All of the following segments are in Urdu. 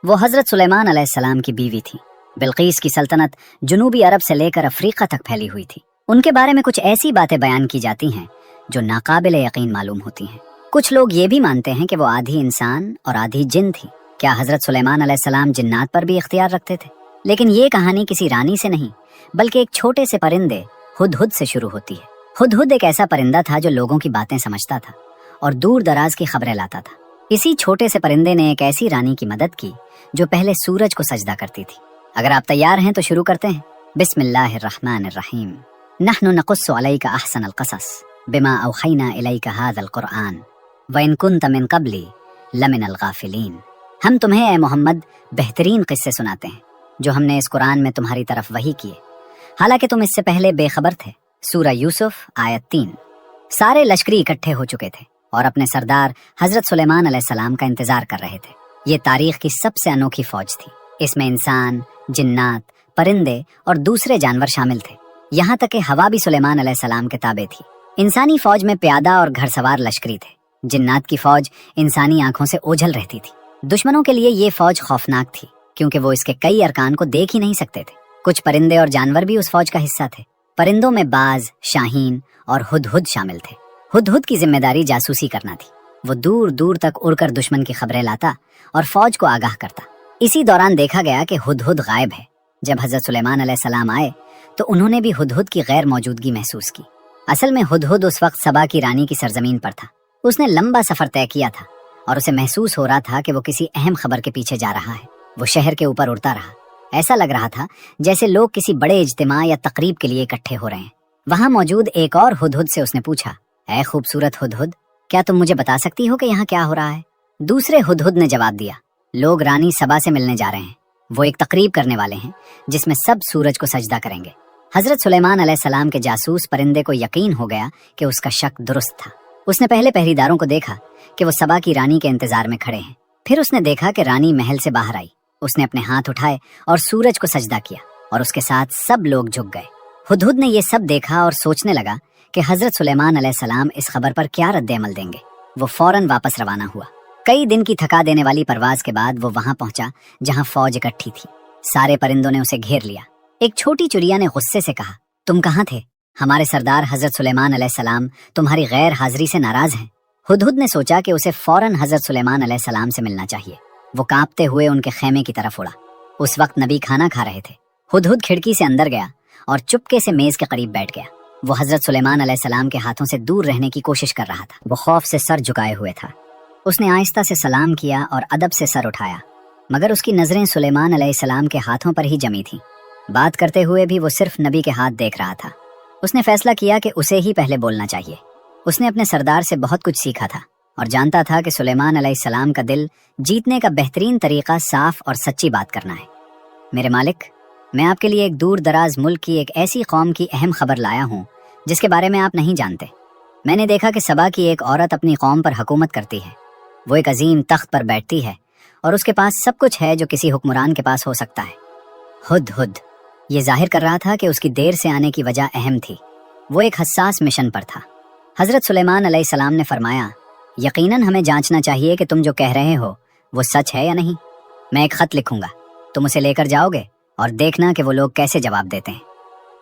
وہ حضرت سلیمان علیہ السلام کی بیوی تھی۔ بلقیس کی سلطنت جنوبی عرب سے لے کر افریقہ تک پھیلی ہوئی تھی۔ ان کے بارے میں کچھ ایسی باتیں بیان کی جاتی ہیں جو ناقابل یقین معلوم ہوتی ہیں۔ کچھ لوگ یہ بھی مانتے ہیں کہ وہ آدھی انسان اور آدھی جن تھی۔ کیا حضرت سلیمان علیہ السلام جنات پر بھی اختیار رکھتے تھے؟ لیکن یہ کہانی کسی رانی سے نہیں بلکہ ایک چھوٹے سے پرندے ہدہد سے شروع ہوتی ہے۔ ہدہد ایک ایسا پرندہ تھا جو لوگوں کی باتیں سمجھتا تھا اور دور دراز کی خبریں لاتا تھا۔ اسی چھوٹے سے پرندے نے ایک ایسی رانی کی مدد کی جو پہلے سورج کو سجدہ کرتی تھی۔ اگر آپ تیار ہیں تو شروع کرتے ہیں۔ بسم اللہ الرحمن الرحیم۔ نحن نقص علیک احسن القصص بما اوحینا الیک ھذا القرآن وان کنت من قبل لمن الغافلین۔ ہم تمہیں اے محمد بہترین قصے سناتے ہیں جو ہم نے اس قرآن میں تمہاری طرف وحی کیے، حالانکہ تم اس سے پہلے بے خبر تھے۔ سورہ یوسف آیت 3۔ سارے لشکری اکٹھے ہو چکے تھے اور اپنے سردار حضرت سلیمان علیہ السلام کا انتظار کر رہے تھے۔ یہ تاریخ کی سب سے انوکھی فوج تھی۔ اس میں انسان، جنات، پرندے اور دوسرے جانور شامل تھے، یہاں تک کہ ہوا بھی سلیمان علیہ السلام کے تابع تھی۔ انسانی فوج میں پیادہ اور گھڑ سوار لشکری تھے۔ جنات کی فوج انسانی آنکھوں سے اوجھل رہتی تھی۔ دشمنوں کے لیے یہ فوج خوفناک تھی کیونکہ وہ اس کے کئی ارکان کو دیکھ ہی نہیں سکتے تھے۔ کچھ پرندے اور جانور بھی اس فوج کا حصہ تھے۔ پرندوں میں باز، شاہین اور ہدہد شامل تھے۔ ہدہد کی ذمہ داری جاسوسی کرنا تھی۔ وہ دور دور تک اڑ کر دشمن کی خبریں لاتا اور فوج کو آگاہ کرتا۔ اسی دوران دیکھا گیا کہ ہدہد غائب ہے۔ جب حضرت سلیمان علیہ السلام آئے تو انہوں نے بھی ہدہد کی غیر موجودگی محسوس کی۔ اصل میں ہدہد اس وقت سبا کی رانی کی سرزمین پر تھا۔ اس نے لمبا سفر طے کیا تھا اور اسے محسوس ہو رہا تھا کہ وہ کسی اہم خبر کے پیچھے جا رہا ہے۔ وہ شہر کے اوپر اڑتا رہا۔ ایسا لگ رہا تھا جیسے لوگ کسی بڑے اجتماع یا تقریب کے لیے اکٹھے ہو رہے ہیں۔ وہاں موجود ایک اور ہدہد سے اس نے پوچھا، اے خوبصورت ہدہد، کیا تم مجھے بتا سکتی ہو کہ یہاں کیا ہو رہا ہے؟ دوسرے ہدہد نے جواب دیا، لوگ رانی سبا سے ملنے جا رہے ہیں۔ وہ ایک تقریب کرنے والے ہیں جس میں سب سورج کو سجدہ کریں گے۔ حضرت سلیمان علیہ السلام کے جاسوس پرندے کو یقین ہو گیا کہ اس کا شک درست تھا۔ اس نے پہلے پہریداروں کو دیکھا کہ وہ سبا کی رانی کے انتظار میں کھڑے ہیں۔ پھر اس نے دیکھا کہ رانی محل سے باہر آئی۔ اس نے اپنے ہاتھ اٹھائے اور سورج کو سجدہ کیا اور اس کے ساتھ سب لوگ جھک گئے۔ ہدہد نے یہ سب دیکھا اور سوچنے لگا کہ حضرت سلیمان علیہ السلام اس خبر پر کیا رد عمل دیں گے۔ وہ فوراً واپس روانہ ہوا۔ کئی دن کی تھکا دینے والی پرواز کے بعد وہ وہاں پہنچا جہاں فوج اکٹھی تھی۔ سارے پرندوں نے اسے گھیر لیا۔ ایک چھوٹی چڑیا نے غصے سے کہا، تم کہاں تھے؟ ہمارے سردار حضرت سلیمان علیہ السلام تمہاری غیر حاضری سے ناراض ہیں۔ ہدہد نے سوچا کہ اسے فوراً حضرت سلیمان علیہ السلام سے ملنا چاہیے۔ وہ کانپتے ہوئے ان کے خیمے کی طرف اڑا۔ اس وقت نبی کھانا کھا رہے تھے۔ ہدہد کھڑکی سے اندر گیا اور چپکے سے میز کے قریب بیٹھ گیا۔ وہ حضرت سلیمان علیہ السلام کے ہاتھوں سے دور رہنے کی کوشش کر رہا تھا۔ وہ خوف سے سر جھکائے ہوئے تھا۔ اس نے آہستہ سے سلام کیا اور ادب سے سر اٹھایا، مگر اس کی نظریں سلیمان علیہ السلام کے ہاتھوں پر ہی جمی تھیں۔ بات کرتے ہوئے بھی وہ صرف نبی کے ہاتھ دیکھ رہا تھا۔ اس نے فیصلہ کیا کہ اسے ہی پہلے بولنا چاہیے۔ اس نے اپنے سردار سے بہت کچھ سیکھا تھا اور جانتا تھا کہ سلیمان علیہ السلام کا دل جیتنے کا بہترین طریقہ صاف اور سچی بات کرنا ہے۔ میرے مالک، میں آپ کے لیے ایک دور دراز ملک کی ایک ایسی قوم کی اہم خبر لایا ہوں جس کے بارے میں آپ نہیں جانتے۔ میں نے دیکھا کہ سبا کی ایک عورت اپنی قوم پر حکومت کرتی ہے۔ وہ ایک عظیم تخت پر بیٹھتی ہے اور اس کے پاس سب کچھ ہے جو کسی حکمران کے پاس ہو سکتا ہے۔ ہدہد یہ ظاہر کر رہا تھا کہ اس کی دیر سے آنے کی وجہ اہم تھی۔ وہ ایک حساس مشن پر تھا۔ حضرت سلیمان علیہ السلام نے فرمایا، یقیناً ہمیں جانچنا چاہیے کہ تم جو کہہ رہے ہو وہ سچ ہے یا نہیں۔ میں ایک خط لکھوں گا، تم اسے لے کر جاؤ گے اور دیکھنا کہ وہ لوگ کیسے جواب دیتے ہیں۔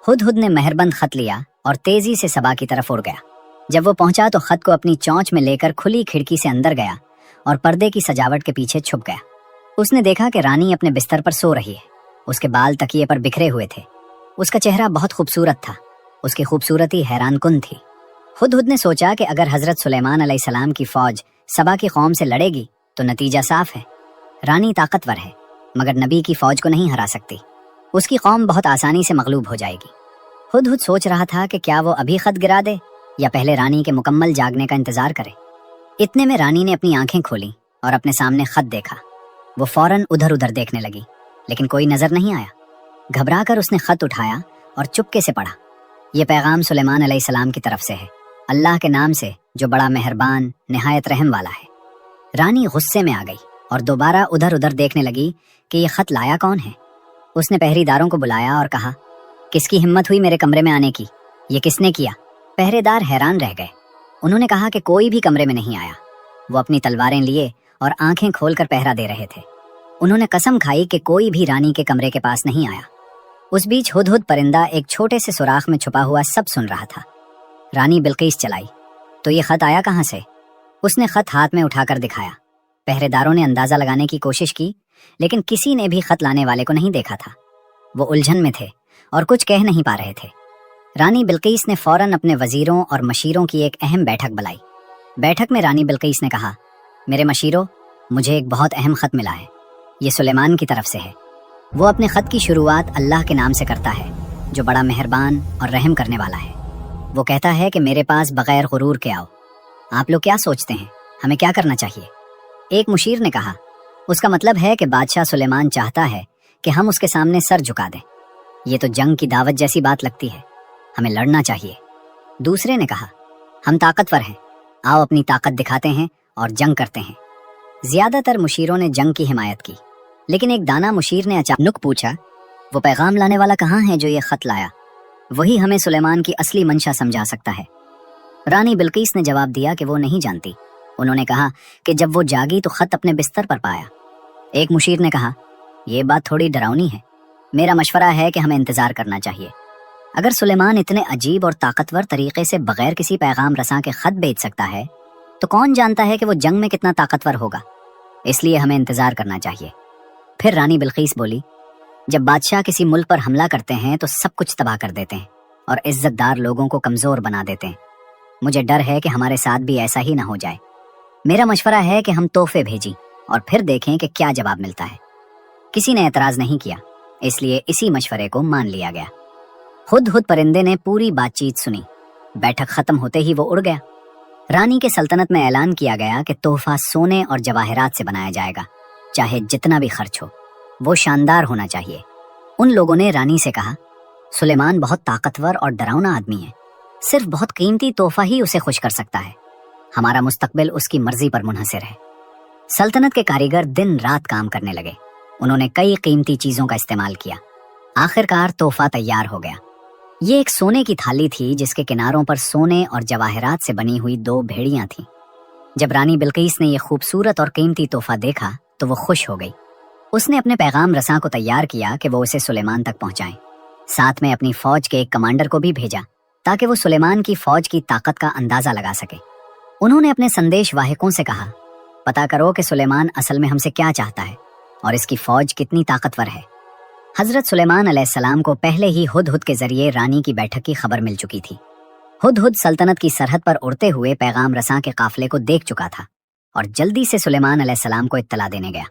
ہدہد نے مہربند خط لیا اور تیزی سے سبا کی طرف اڑ گیا۔ جب وہ پہنچا تو خط کو اپنی چونچ میں لے کر کھلی کھڑکی سے اندر گیا اور پردے کی سجاوٹ کے پیچھے چھپ گیا۔ اس نے دیکھا کہ رانی اپنے بستر پر سو رہی ہے۔ اس کے بال تکیے پر بکھرے ہوئے تھے۔ اس کا چہرہ بہت خوبصورت تھا۔ اس کی خوبصورتی حیران کن تھی۔ ہدہد نے سوچا کہ اگر حضرت سلیمان علیہ السلام کی فوج سبا کی قوم سے لڑے گی تو نتیجہ صاف ہے۔ رانی طاقتور ہے مگر نبی کی فوج کو نہیں ہرا سکتی۔ اس کی قوم بہت آسانی سے مغلوب ہو جائے گی۔ ہدہد سوچ رہا تھا کہ کیا وہ ابھی خط گرا دے یا پہلے رانی کے مکمل جاگنے کا انتظار کرے۔ اتنے میں رانی نے اپنی آنکھیں کھولیں اور اپنے سامنے خط دیکھا۔ وہ فوراً ادھر ادھر دیکھنے لگی لیکن کوئی نظر نہیں آیا۔ گھبرا کر اس نے خط اٹھایا اور چپکے سے پڑھا، یہ پیغام سلیمان علیہ السلام کی طرف سے ہے، اللہ کے نام سے جو بڑا مہربان نہایت رحم والا ہے۔ رانی غصے میں آ گئی اور دوبارہ ادھر ادھر دیکھنے لگی کہ یہ خط لایا کون ہے۔ اس نے پہری داروں کو بلایا اور کہا، کس کی ہمت ہوئی میرے کمرے میں آنے کی؟ یہ کس نے کیا؟ پہرے دار حیران رہ گئے۔ انہوں نے کہا کہ کوئی بھی کمرے میں نہیں آیا۔ وہ اپنی تلواریں لیے اور آنکھیں کھول کر پہرا دے رہے تھے۔ انہوں نے قسم کھائی کہ کوئی بھی رانی کے کمرے کے پاس نہیں آیا۔ اس بیچ ہدہد پرندہ ایک چھوٹے سے سوراخ میں چھپا ہوا سب سن رہا تھا۔ رانی بلقیس چلائی، تو یہ خط آیا کہاں سے؟ اس نے خط ہاتھ میں اٹھا کر دکھایا۔ پہرے داروں نے اندازہ لگانے کی کوشش کی، لیکن کسی نے بھی خط لانے والے کو نہیں دیکھا تھا۔ وہ الجھن میں تھے اور کچھ کہہ نہیں پا رہے تھے۔ رانی بلقیس نے فوراً اپنے وزیروں اور مشیروں کی ایک اہم بیٹھک بلائی۔ بیٹھک میں رانی بلقیس نے کہا، میرے مشیروں، مجھے ایک بہت اہم خط ملا ہے۔ یہ سلیمان کی طرف سے ہے۔ وہ اپنے خط کی شروعات اللہ کے نام سے کرتا ہے، جو بڑا مہربان اور رحم کرنے والا ہے۔ وہ کہتا ہے کہ میرے پاس بغیر غرور کے آؤ۔ آپ لوگ کیا سوچتے ہیں، ہمیں کیا کرنا چاہیے؟ ایک مشیر نے کہا، اس کا مطلب ہے کہ بادشاہ سلیمان چاہتا ہے کہ ہم اس کے سامنے سر جھکا دیں۔ یہ تو جنگ کی دعوت جیسی بات لگتی ہے، ہمیں لڑنا چاہیے۔ دوسرے نے کہا، ہم طاقتور ہیں، آؤ اپنی طاقت دکھاتے ہیں اور جنگ کرتے ہیں۔ زیادہ تر مشیروں نے جنگ کی حمایت کی، لیکن ایک دانا مشیر نے اچانک پوچھا، وہ پیغام لانے والا کہاں ہے جو یہ خط لایا؟ وہی ہمیں سلیمان کی اصلی منشا سمجھا سکتا ہے۔ رانی بلقیس نے جواب دیا کہ وہ نہیں جانتی۔ انہوں نے کہا کہ جب وہ جاگی تو خط اپنے بستر پر پایا۔ ایک مشیر نے کہا، یہ بات تھوڑی ڈراؤنی ہے، میرا مشورہ ہے کہ ہمیں انتظار کرنا چاہیے۔ اگر سلیمان اتنے عجیب اور طاقتور طریقے سے بغیر کسی پیغام رساں کے خط بھیج سکتا ہے تو کون جانتا ہے کہ وہ جنگ میں کتنا طاقتور ہوگا، اس لیے ہمیں انتظار کرنا چاہیے۔ پھر رانی بلقیس بولی، جب بادشاہ کسی ملک پر حملہ کرتے ہیں تو سب کچھ تباہ کر دیتے ہیں اور عزت دار لوگوں کو کمزور بنا دیتے ہیں۔ مجھے ڈر ہے کہ ہمارے ساتھ بھی ایسا ہی نہ ہو جائے۔ میرا مشورہ ہے کہ ہم تحفے بھیجیں اور پھر دیکھیں کہ کیا جواب ملتا ہے۔ کسی نے اعتراض نہیں کیا، اس لیے اسی مشورے کو مان لیا گیا۔ ہدہد پرندے نے پوری بات چیت سنی۔ بیٹھک ختم ہوتے ہی وہ اڑ گیا۔ رانی کے سلطنت میں اعلان کیا گیا کہ تحفہ سونے اور جواہرات سے بنایا جائے گا، چاہے جتنا بھی خرچ ہو، وہ شاندار ہونا چاہیے۔ ان لوگوں نے رانی سے کہا، سلیمان بہت طاقتور اور ڈراؤنا آدمی ہے، صرف بہت قیمتی تحفہ ہی اسے خوش کر سکتا ہے۔ ہمارا مستقبل اس کی مرضی پر منحصر ہے۔ سلطنت کے کاریگر دن رات کام کرنے لگے۔ انہوں نے کئی قیمتی چیزوں کا استعمال کیا۔ آخرکار تحفہ تیار ہو گیا۔ یہ ایک سونے کی تھالی تھی جس کے کناروں پر سونے اور جواہرات سے بنی ہوئی 2 بھیڑیاں تھیں۔ جب رانی بلقیس نے یہ خوبصورت اور قیمتی تحفہ دیکھا تو وہ خوش ہو گئی۔ اس نے اپنے پیغام رساں کو تیار کیا کہ وہ اسے سلیمان تک پہنچائیں۔ ساتھ میں اپنی فوج کے ایک کمانڈر کو بھی بھیجا تاکہ وہ سلیمان کی فوج کی طاقت کا اندازہ لگا سکے۔ انہوں نے اپنے سندیش واہکوں سے کہا، پتہ کرو کہ سلیمان اصل میں ہم سے کیا چاہتا ہے اور اس کی فوج کتنی طاقتور ہے۔ حضرت سلیمان علیہ السلام کو پہلے ہی ہدہد کے ذریعے رانی کی بیٹھک کی خبر مل چکی تھی۔ ہدہد سلطنت کی سرحد پر اڑتے ہوئے پیغام رساں کے قافلے کو دیکھ چکا تھا اور جلدی سے سلیمان علیہ السلام کو اطلاع دینے گیا۔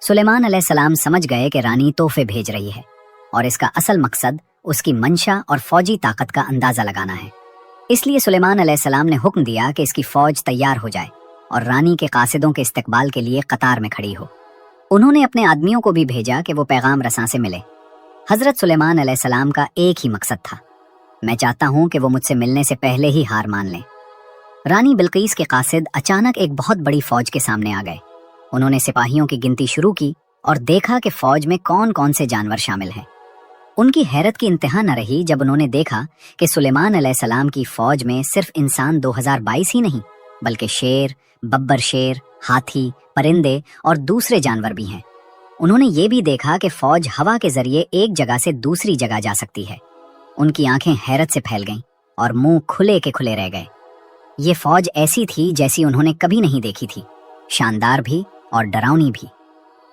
سلیمان علیہ السلام سمجھ گئے کہ رانی تحفے بھیج رہی ہے اور اس کا اصل مقصد اس کی منشا اور فوجی طاقت کا اندازہ لگانا ہے۔ اس لیے سلیمان علیہ السلام نے حکم دیا کہ اس کی فوج تیار ہو جائے اور رانی کے قاصدوں کے استقبال کے لیے قطار میں کھڑی ہو۔ انہوں نے اپنے آدمیوں کو بھی بھیجا کہ وہ پیغام رساں سے ملے۔ حضرت سلیمان علیہ السلام کا ایک ہی مقصد تھا، میں چاہتا ہوں کہ وہ مجھ سے ملنے سے پہلے ہی ہار مان لیں۔ رانی بلقیس کے قاصد اچانک ایک بہت بڑی فوج کے سامنے آ گئے۔ انہوں نے سپاہیوں کی گنتی شروع کی اور دیکھا کہ فوج میں کون کون سے جانور شامل ہیں۔ ان کی حیرت کی انتہا نہ رہی جب انہوں نے دیکھا کہ سلیمان علیہ السلام کی فوج میں صرف انسان 2022 ہی نہیں، بلکہ شیر، ببر شیر، ہاتھی، پرندے اور دوسرے جانور بھی ہیں۔ انہوں نے یہ بھی دیکھا کہ فوج ہوا کے ذریعے ایک جگہ سے دوسری جگہ جا سکتی ہے۔ ان کی آنکھیں حیرت سے پھیل گئیں اور منہ کھلے کے کھلے رہ گئے۔ یہ فوج ایسی تھی جیسی انہوں نے کبھی نہیں دیکھی تھی، شاندار بھی اور ڈراؤنی بھی۔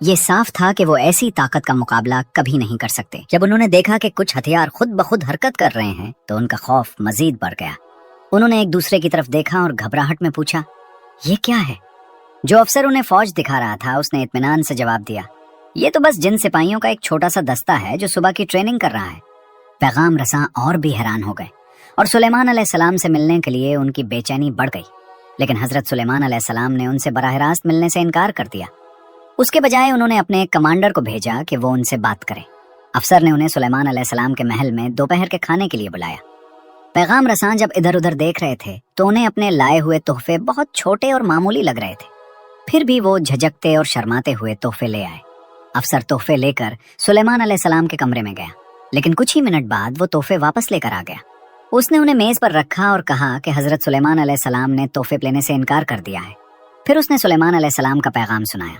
یہ صاف تھا کہ وہ ایسی طاقت کا مقابلہ کبھی نہیں کر سکتے۔ جب انہوں نے دیکھا کہ کچھ ہتھیار خود بخود حرکت کر رہے ہیں تو ان کا خوف مزید بڑھ گیا۔ انہوں نے ایک دوسرے کی طرف دیکھا اور گھبراہٹ میں پوچھا، یہ کیا ہے؟ جو افسر انہیں فوج دکھا رہا تھا اس نے اطمینان سے جواب دیا، یہ تو بس جن سپاہیوں کا ایک چھوٹا سا دستہ ہے جو صبح کی ٹریننگ کر رہا ہے۔ پیغام رساں اور بھی حیران ہو گئے اور سلیمان علیہ السلام سے ملنے کے لیے ان کی بے چینی بڑھ گئی، لیکن حضرت سلیمان علیہ السلام نے ان سے براہ راست ملنے سے انکار کر دیا۔ اس کے بجائے انہوں نے اپنے ایک کمانڈر کو بھیجا کہ وہ ان سے بات کرے۔ افسر نے انہیں سلیمان علیہ السلام کے محل میں دوپہر کے کھانے کے لیے بلایا۔ پیغام رساں جب ادھر ادھر دیکھ رہے تھے تو انہیں اپنے لائے ہوئے تحفے بہت چھوٹے اور معمولی لگ رہے تھے، پھر بھی وہ جھجکتے اور شرماتے ہوئے تحفے لے آئے۔ افسر تحفے لے کر سلیمان علیہ السلام کے کمرے میں گیا، لیکن کچھ ہی منٹ بعد وہ تحفے واپس لے کر آ گیا۔ اس نے انہیں میز پر رکھا اور کہا کہ حضرت سلیمان علیہ السلام نے تحفے لینے سے انکار کر دیا ہے۔ پھر اس نے سلیمان علیہ السلام کا پیغام سنایا۔